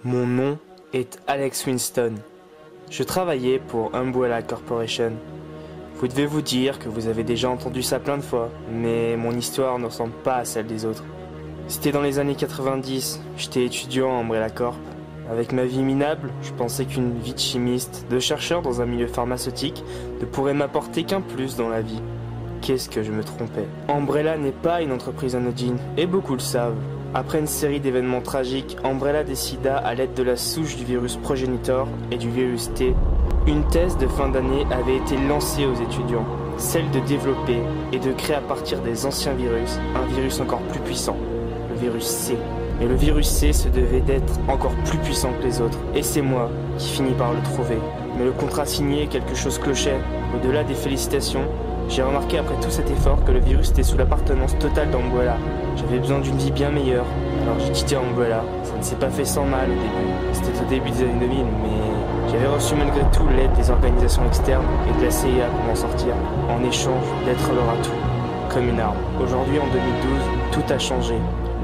Mon nom est Alex Winston. Je travaillais pour Umbrella Corporation. Vous devez vous dire que vous avez déjà entendu ça plein de fois, mais mon histoire ne ressemble pas à celle des autres. C'était dans les années 90, j'étais étudiant à Umbrella Corp. Avec ma vie minable, je pensais qu'une vie de chimiste, de chercheur dans un milieu pharmaceutique, ne pourrait m'apporter qu'un plus dans la vie. Qu'est-ce que je me trompais. Umbrella n'est pas une entreprise anodine, et beaucoup le savent. Après une série d'événements tragiques, Umbrella décida, à l'aide de la souche du virus progenitor et du virus T, une thèse de fin d'année avait été lancée aux étudiants, celle de développer et de créer à partir des anciens virus, un virus encore plus puissant, le virus C. Mais le virus C se devait d'être encore plus puissant que les autres, et c'est moi qui finis par le trouver. Mais le contrat signé, quelque chose clochait. Au-delà des félicitations, j'ai remarqué après tout cet effort que le virus était sous l'appartenance totale d'Umbrella. J'avais besoin d'une vie bien meilleure, alors j'ai quitté Umbrella. Ça ne s'est pas fait sans mal au début. C'était au début des années 2000, mais j'avais reçu malgré tout l'aide des organisations externes et de la CIA pour m'en sortir, en échange d'être leur atout, comme une arme. Aujourd'hui, en 2012, tout a changé.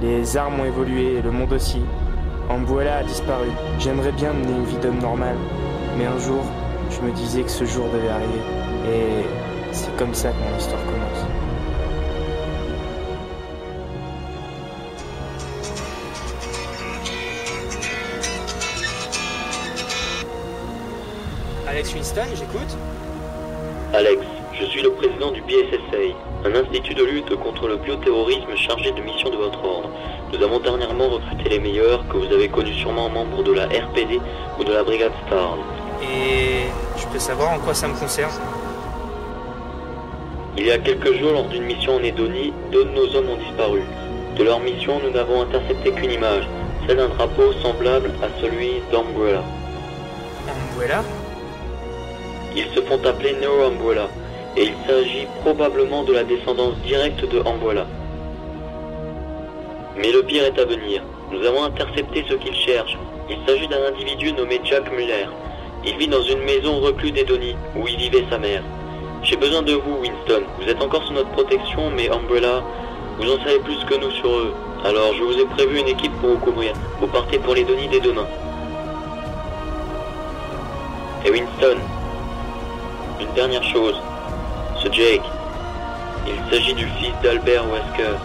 Les armes ont évolué et le monde aussi. Umbrella a disparu. J'aimerais bien mener une vie d'homme normal, mais un jour, je me disais que ce jour devait arriver. Et c'est comme ça que mon histoire commence. Alex Winston, j'écoute. Alex, je suis le président du BSSA, un institut de lutte contre le bioterrorisme chargé de mission de votre ordre. Nous avons dernièrement recruté les meilleurs, que vous avez connus sûrement membres de la RPD ou de la Brigade Stars. Et je peux savoir en quoi ça me concerne? Il y a quelques jours, lors d'une mission en Edonie, 2 de nos hommes ont disparu. De leur mission, nous n'avons intercepté qu'une image, celle d'un drapeau semblable à celui d'Umbrella. Umbrella? Ils se font appeler Neo Umbrella, et il s'agit probablement de la descendance directe de Umbrella. Mais le pire est à venir. Nous avons intercepté ce qu'ils cherchent. Il s'agit d'un individu nommé Jack Muller. Il vit dans une maison recluse d'Edonie, où y vivait sa mère. J'ai besoin de vous, Winston. Vous êtes encore sous notre protection, mais Umbrella, vous en savez plus que nous sur eux. Alors je vous ai prévu une équipe pour vous couvrir. Vous partez pour l'Edonie dès demain. Et Winston, une dernière chose. Ce Jake, il s'agit du fils d'Albert Wesker.